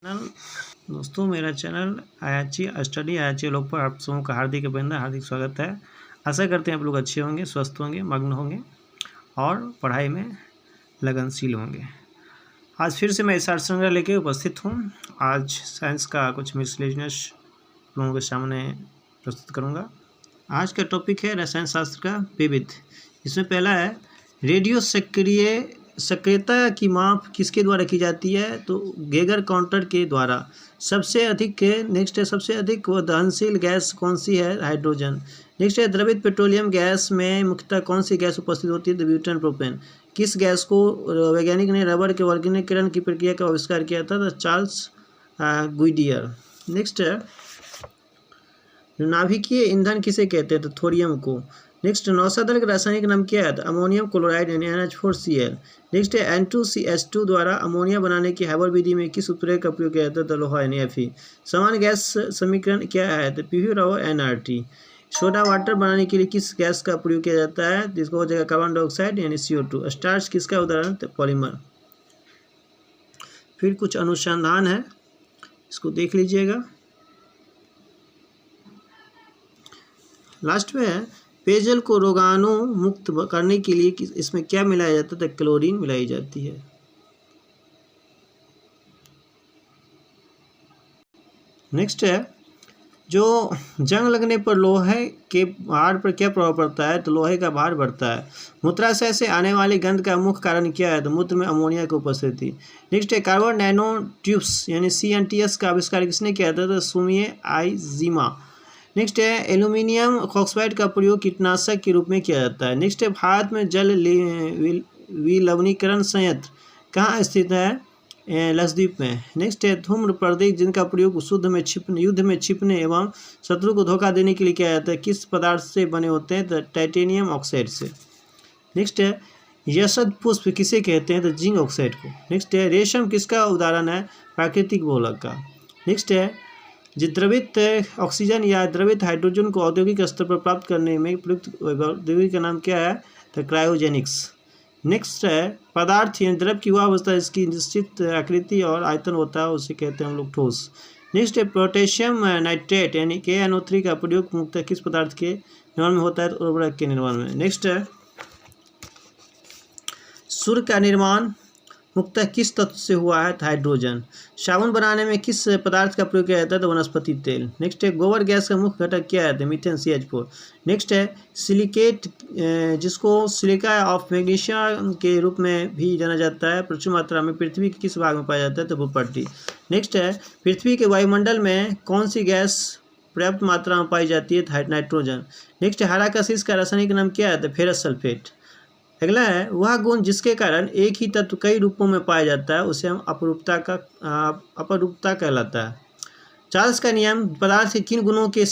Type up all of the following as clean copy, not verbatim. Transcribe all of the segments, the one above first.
Channel दोस्तों, मेरा channel Ayachi study Ayachi लोग पर आप सबों का हार्दिक अभिनंदन, हार्दिक स्वागत है। आशा करते हैं आप लोग अच्छे होंगे, स्वस्थ होंगे, मग्न होंगे और पढ़ाई में लगनशील होंगे। आज फिर से मैं इस आर्ट संग्रह लेके उपस्थित हूँ। आज साइंस का कुछ मिसलेनियस लोगों के सामने प्रस्तुत करूँगा। आज का टॉपिक है रसायन शास्त्र का विविध। इसमें पहला है रेडियो सक्रियता की माप किसके द्वारा की जाती है? तो गेगर काउंटर के द्वारा। सबसे अधिक नेक्स्ट है सबसे अधिक दहनशील गैस कौन सी है? हाइड्रोजन। नेक्स्ट है द्रवित पेट्रोलियम गैस में मुख्यतः कौन सी गैस उपस्थित होती है? Butane propane. किस गैस को वैज्ञानिक ने रबर के वर्गीकरण की प्रक्रिया का आविष्कार किया था? The Charles गुइडियर। नेक्स्ट है नाभिकीय ईंधन किसे कहते हैं? तो थोरियम को। नेक्स्ट नौसादल का रासायनिक नाम क्या है? अमोनियम क्लोराइड यानी NH4Cl। नेक्स्ट है N2CH2 द्वारा अमोनिया बनाने की हाइबर विधि में किस उत्प्रेरक का प्रयोग किया जाता है? तो लोहा यानी Fe। समान गैस समीकरण क्या है? तो PV और NRT। सोडा वाटर बनाने के लिए किस गैस का प्रयोग किया जाता है? जिसको हो जाएगा कार्बन डाइऑक्साइड यानी CO2। स्टार्च किसका उदाहरण? तो पॉलीमर। फिर कुछ अनुसंधान है, इसको देख लीजिएगा। लास्ट में है पेयजल को रोगाणु मुक्त करने के लिए इसमें क्या मिलाया जाता है? तो क्लोरीन मिलाई जाती है। नेक्स्ट है जो जंग लगने पर लोहे के भार पर क्या प्रभाव पड़ता है? तो लोहे का भार बढ़ता है। मूत्राशय से आने वाली गंध का मुख्य कारण क्या है? तो मूत्र में अमोनिया की उपस्थिति। नेक्स्ट है कार्बन नैनो ट्यूब्स यानी CNTS का आविष्कार किसने किया था? तो सुमिए आइजीमा। नेक्स्ट है एल्यूमिनियम ऑक्साइड का प्रयोग कीटनाशक के रूप में किया जाता है। नेक्स्ट है भारत में जल विलवणीकरण संयंत्र कहाँ स्थित है? लक्षद्वीप में। नेक्स्ट है धूम्र प्रदीप जिनका प्रयोग युद्ध में छिपने एवं शत्रु को धोखा देने के लिए किया जाता है, किस पदार्थ से बने होते हैं? तो टाइटेनियम ऑक्साइड से। नेक्स्ट है यशद पुष्प किसे कहते हैं? तो जिंक ऑक्साइड को। नेक्स्ट है रेशम किसका उदाहरण है? प्राकृतिक बहुलक का। नेक्स्ट है द्रवित ऑक्सीजन या द्रवित हाइड्रोजन को औद्योगिक स्तर पर प्राप्त करने में प्रयुक्त प्रौद्योगिकी का नाम क्या है? तो क्रायोजेनिक्स। नेक्स्ट है पदार्थ या द्रव की वह अवस्था इसकी निश्चित आकृति और आयतन होता है, उसे कहते हैं हम लोग ठोस। नेक्स्ट है पोटेशियम नाइट्रेट यानी KNO3 का प्रयोग मुख्यतः किस पदार्थ के निर्माण में होता है? तो उर्वरक के निर्माण में। नेक्स्ट है सूर्य का निर्माण मुख्यतः किस तत्व से हुआ है? हाइड्रोजन। साबुन बनाने में किस पदार्थ का प्रयोग किया जाता है? तो वनस्पति तेल। नेक्स्ट है गोबर गैस का मुख्य घटक क्या है? तो मीथेन CH4। नेक्स्ट है सिलिकेट जिसको सिलिका ऑफ मैग्नीशियम के रूप में भी जाना जाता है, प्रचुर मात्रा में पृथ्वी के किस भाग में पाया जाता है? तो भूपट्टी। नेक्स्ट है पृथ्वी के वायुमंडल में कौन सी गैस पर्याप्त मात्रा में पाई जाती है? नाइट्रोजन। नेक्स्ट है हाराकासीस का रासायनिक नाम क्या है? तो फेरस सल्फेट। अगला है वह गुण जिसके कारण एक ही तत्व कई रूपों में पाया जाता है, उसे हम अपरूपता कहलाता है। चार्ल्स का नियम पदार्थ के किन गुणों के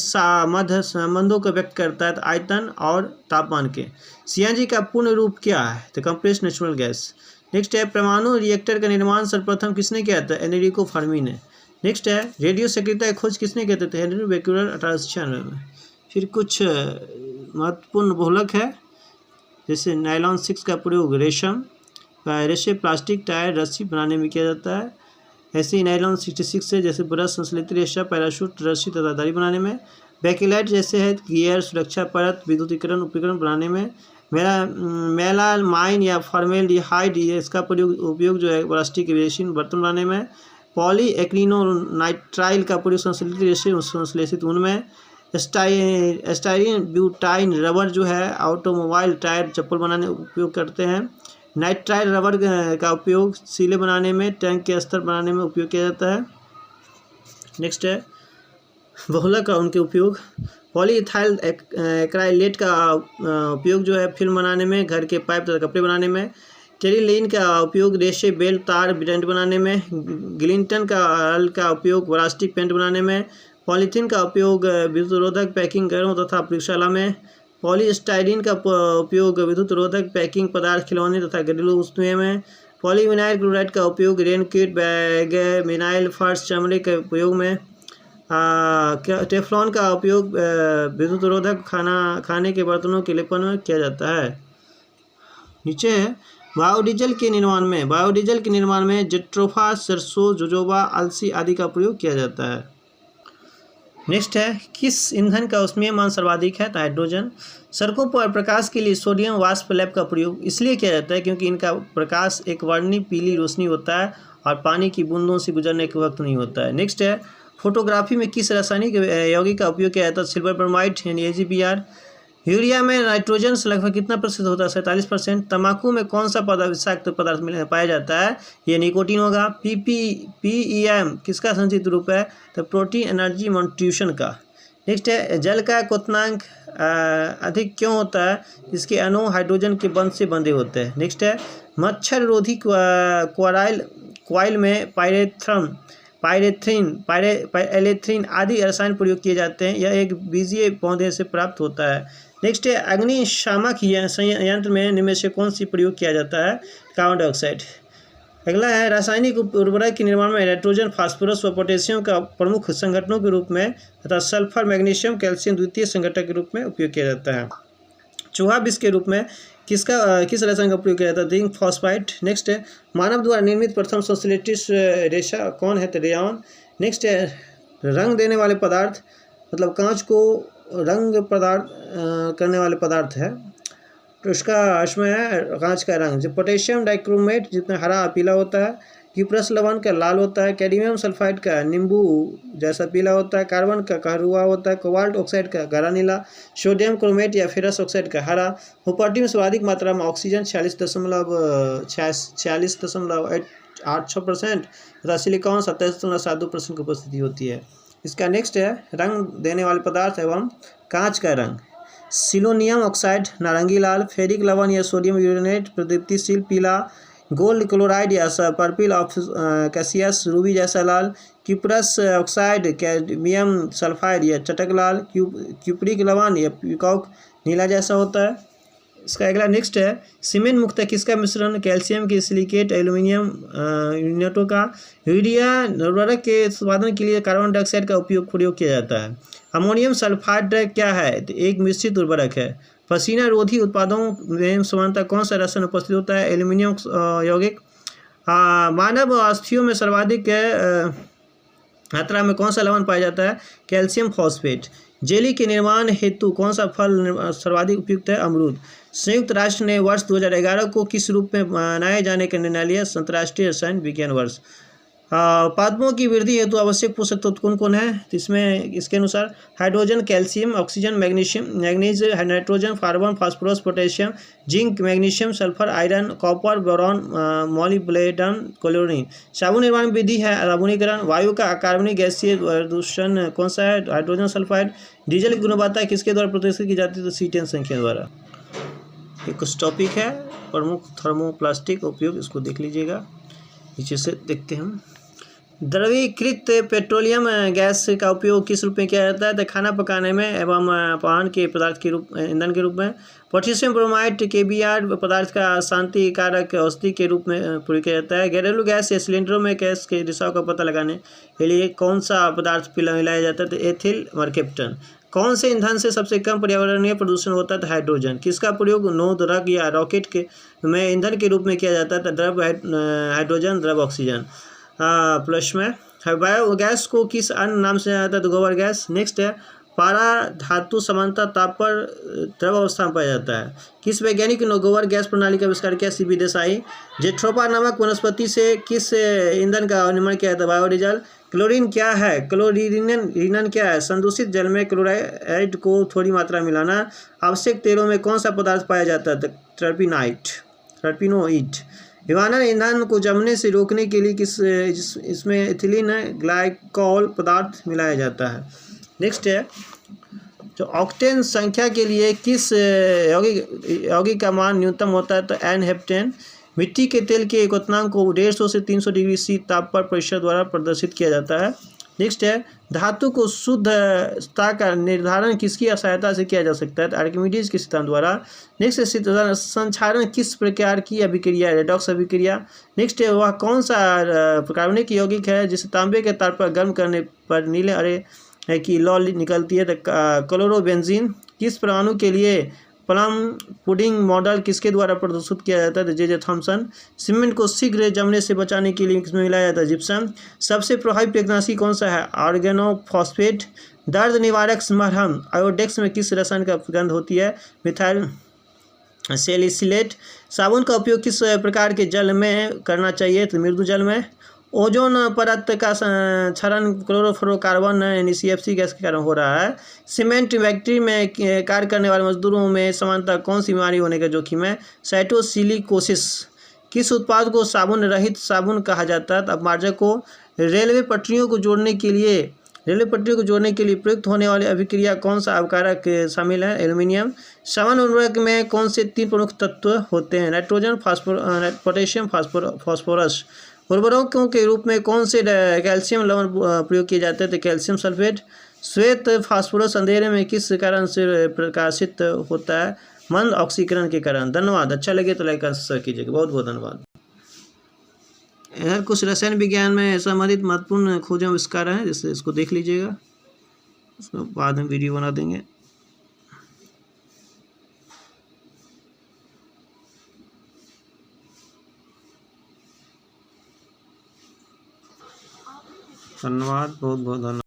मध्य संबंधों को व्यक्त करता है? तो आयतन और तापमान के। CNG का पूर्ण रूप क्या है? तो कंप्रेस्ड नेचुरल गैस। नेक्स्ट है परमाणु रिएक्टर का निर्माण सर्वप्रथम किसने किया था? एनरिको फर्मी ने। नेक्स्ट है रेडियो सक्रियता की खोज किसने किया था? हेनरी बेक्यूलर 1896 में। फिर कुछ महत्वपूर्ण बहुलक है, जैसे नायलॉन 6 का प्रयोग रेशम प्लास्टिक टायर रस्सी बनाने में किया जाता है। ऐसे ही नायलॉन 66 से जैसे ब्रश संश्लेषित रेशा पैराशूट रस्सी तथा दरी बनाने में। बैकेलाइट जैसे है गियर सुरक्षा परत विद्युतीकरण उपकरण बनाने में। मेलामाइन या फॉर्मेल्डिहाइड इसका उपयोग जो है प्लास्टिक रेसिन बर्तन बनाने में। पॉलीएक्रिनोनाइट्राइल का प्रयोग संश्लेषित ऊन में। स्टाइरिन ब्यूटाइन रबर जो है ऑटोमोबाइल टायर चप्पल बनाने उपयोग करते हैं। नाइट्राइल रबर का उपयोग सीले बनाने में, टैंक के अस्तर बनाने में उपयोग किया जाता है। नेक्स्ट है बहुलक का उनके उपयोग। पॉलीइथाइल एक्राइलेट का उपयोग जो है फिल्म बनाने में, घर के पाइप तथा कपड़े बनाने में। टेरिलीन का उपयोग रेशे बेल्ट तार बैंड बनाने में। ग्लिंटन का उपयोग प्लास्टिक पेंट बनाने में। पॉलीथीन का उपयोग विद्युत रोधक पैकिंग घरों तथा प्रयोगशाला में। पॉलीस्टाइरीन का उपयोग विद्युत रोधक पैकिंग पदार्थ खिलौने तथा घरेलू वस्तुएं में। पॉलीविनाइल क्लोराइड का उपयोग रेनकोट बैग विनाइल फर्श चमड़े के उपयोग में। टेफ्लॉन का उपयोग विद्युत रोधक खाने के बर्तनों के लेपन में किया जाता है। नीचे है बायोडीजल के निर्माण में जेट्रोफा, सरसों, जोजोबा, अलसी आदि का प्रयोग किया जाता है। नेक्स्ट है, किस ईंधन का ऊष्मीय मान सर्वाधिक है? तो हाइड्रोजन। सड़कों पर प्रकाश के लिए सोडियम वाष्प लैंप का प्रयोग इसलिए किया जाता है क्योंकि इनका प्रकाश एक वर्णीय पीली रोशनी होता है और पानी की बूंदों से गुजरने के वक्त नहीं होता है। नेक्स्ट है, फोटोग्राफी में किस रासायनिक यौगिक का उपयोग किया जाता है? सिल्वर ब्रोमाइड यानी AgBr। यूरिया में नाइट्रोजन से लगभग कितना प्रतिशत होता है? 47%। तंबाकू में कौन सा विषाक्त पदार्थ पाया जाता है? ये निकोटीन होगा। PEM किसका संचित रूप है? तो प्रोटीन एनर्जी मॉन्ट्यूशन का। नेक्स्ट है, जल का क्वथनांक अधिक क्यों होता है? इसके अणु हाइड्रोजन के बंध से बंधे होते हैं। नेक्स्ट है, मच्छर रोधी क्वाइल में एलेथ्रीन आदि रसायन प्रयोग किए जाते हैं। यह एक बीजीय पौधे से प्राप्त होता है। नेक्स्ट है, अग्निशामक संयंत्र में निम्न में से कौन सी प्रयोग किया जाता है? Carbon dioxide. अगला है, रासायनिक उर्वरक के निर्माण में नाइट्रोजन, फास्फोरस व पोटेशियम का प्रमुख संगठनों के रूप में तथा सल्फर, मैग्नीशियम, कैल्शियम द्वितीय संगठक के रूप में उपयोग किया जाता है। चूहा विष के रूप में किस रसायन का प्रयोग किया जाता है? Zinc phosphide. नेक्स्ट है, मानव द्वारा निर्मित प्रथम संश्लेषित रेशा कौन है? तो रेयॉन। नेक्स्ट है, रंग देने वाले पदार्थ मतलब कांच को रंग करने वाले पदार्थ है, तो इसका इसमें है कांच का रंग। जो पोटेशियम डाइक्रोमेट जितना हरा पीला होता है, क्यूप्रस लवण का लाल होता है, कैडमियम सल्फाइड का नींबू जैसा पीला होता है, कार्बन का कहरुआ होता है, कोबाल्ट ऑक्साइड का गाढ़ा नीला, सोडियम क्रोमेट या फेरस ऑक्साइड का हरा। हुपर्टी में सर्वाधिक मात्रा में ऑक्सीजन 46.86% तथा सिलिकॉन 27.72% की उपस्थिति होती है। इसका नेक्स्ट है, रंग देने वाले पदार्थ एवं कांच का रंग। सिलोनियम ऑक्साइड नारंगी लाल, फेरिक लवण या सोडियम यूरेनेट प्रदीप्तिशील पीला, गोल्ड क्लोराइड या पर्पिल ऑफ कैसियस रूबी जैसा लाल, क्यूप्रस ऑक्साइड कैडमियम सल्फाइड या चटक लाल, क्यूप्रिक लवण या पीकॉक नीला जैसा होता है। इसका अगला नेक्स्ट है, सीमेंट मुख्यतः किसका मिश्रण? कैल्शियम के सिलिकेट, एल्यूमिनियम यूनिटों का। यूरिया उर्वरक के उत्पादन के लिए कार्बन डाइऑक्साइड का प्रयोग किया जाता है। अमोनियम सल्फाइड क्या है? तो एक मिश्रित उर्वरक है। पसीना रोधी उत्पादों में सामान्यतः कौन सा रसायन उपस्थित होता है? एल्यूमिनियम यौगिक। मानव अस्थियों में सर्वाधिक मात्रा में कौन सा लवण पाया जाता है? Calcium phosphate. जेली के निर्माण हेतु कौन सा फल सर्वाधिक उपयुक्त है? अमरूद। संयुक्त राष्ट्र ने वर्ष 2011 को किस रूप में मनाए जाने का निर्णय लिया? अंतर्राष्ट्रीय रसायन विज्ञान वर्ष। पादपों की वृद्धि हेतु आवश्यक पोषक तत्व कौन कौन है? तो इसमें इसके अनुसार hydrogen, calcium, oxygen, manganese, nitrogen, carbon, phosphorus, potassium, zinc, magnesium, sulphur, iron, copper, boron, molybdenum, chlorine. साबुन निर्माण विधि है साबुनीकरण। वायु का अकार्बनिक गैसीय प्रदूषण कौन सा है? Hydrogen sulphide. डीजल की गुणवत्ता किसके द्वारा प्रदर्शित की जाती है? तो C10 संख्या द्वारा। ये कुछ टॉपिक है प्रमुख थर्मोप्लास्टिक उपयोग, इसको देख लीजिएगा। नीचे से देखते हैं हम। द्रवीकृत पेट्रोलियम गैस का उपयोग किस रूप में किया जाता है? तो खाना पकाने में एवं वाहन के पदार्थ के रूप ईंधन के रूप में। पोटेशियम ब्रोमाइड KBr पदार्थ का शांति कारक औषधि के रूप में प्रयोग किया जाता है। घरेलू गैस या सिलेंडरों में गैस के रिसाव का पता लगाने के लिए कौन सा पदार्थ मिलाया जाता है? तो एथिल मर्केप्टन। कौन से ईंधन से सबसे कम पर्यावरणीय प्रदूषण होता है? तो हाइड्रोजन। किसका प्रयोग नौ द्रव या रॉकेट के में ईंधन के रूप में किया जाता है? तो द्रव हाइड्रोजन, द्रव ऑक्सीजन। प्लस में बायोगैस को किस अन्य नाम से जाता है? तो गोबर गैस। नेक्स्ट है, पारा धातु समानता ताप पर द्रव अवस्था में पाया जाता है। किस वैज्ञानिक ने गोबर गैस प्रणाली का आविष्कार किया? CB देसाई। जेट्रोपा नामक वनस्पति से किस ईंधन का निर्माण किया जाता है? बायोडीजल। क्लोरीन क्या है? क्लोरीन क्या है? संदूषित जल में क्लोराइड को थोड़ी मात्रा मिलाना। आवश्यक तेलों में कौन सा पदार्थ पाया जाता है? टर्पिनोइड। विमानन ईंधन को जमने से रोकने के लिए इसमें एथिलीन ग्लाइकॉल पदार्थ मिलाया जाता है। नेक्स्ट है, जो ऑक्टेन संख्या के लिए किस यौगिक का मान न्यूनतम होता है? तो N-हेप्टेन। मिट्टी के तेल के क्वथनांक को 150 से 300 डिग्री C ताप पर प्रेशर द्वारा प्रदर्शित किया जाता है। नेक्स्ट है, धातु को शुद्धता का निर्धारण किसकी सहायता से किया जा सकता है? तो आर्किमिडीज के सिद्धांत द्वारा। नेक्स्ट है, संक्षारण किस प्रकार की अभिक्रिया? रेडॉक्स अभिक्रिया। नेक्स्ट है, वह कौन सा कार्बनिक यौगिक है जिसे तांबे के तार पर गर्म करने पर नीले अरे की लौ निकलती है? तो क्लोरोबेंजीन। किस परमाणु के लिए प्लम पुडिंग मॉडल किसके द्वारा प्रदर्शित किया जाता है? J Thomson. सीमेंट को शीघ्र जमने से बचाने के लिए किसमें मिलाया जाता है? जिप्सम। सबसे प्रभावी कीटनाशी कौन सा है? ऑर्गेनोफॉस्फेट। दर्द निवारक मरहम आयोडेक्स में किस रसायन का गंध होती है? Methyl salicylate. साबुन का उपयोग किस प्रकार के जल में करना चाहिए? तो मृदु जल में। ओजोन परत का क्षरण क्लोरोफ्लोरोकार्बन यानी CFC गैस के कारण हो रहा है। सीमेंट फैक्ट्री में कार्य करने वाले मजदूरों में सामान्यतः कौन सी बीमारी होने का जोखिम है? साइटोसिलिकोसिस। किस उत्पाद को साबुन रहित साबुन कहा जाता है? अपमार्जक को। रेलवे पटरियों को जोड़ने के लिए प्रयुक्त होने वाली अभिक्रिया कौन सा अवकारक शामिल है? एल्यूमिनियम। सामान्य उर्वरक में कौन से 3 प्रमुख तत्व होते हैं? Nitrogen, potassium, phosphorus. उर्वरकों के रूप में कौन से कैल्शियम लवण प्रयोग किए जाते हैं? तो कैल्शियम सल्फेट। श्वेत फास्फोरस अंधेरे में किस कारण से प्रकाशित होता है? मंद ऑक्सीकरण के कारण। धन्यवाद। अच्छा लगे तो लाइक और शेयर कीजिएगा। बहुत बहुत धन्यवाद। इधर कुछ रसायन विज्ञान में संबंधित महत्वपूर्ण खोजें आविष्कार हैं, जैसे इसको देख लीजिएगा, उसको बाद में वीडियो बना देंगे। धन्यवाद, बहुत बहुत धन्यवाद।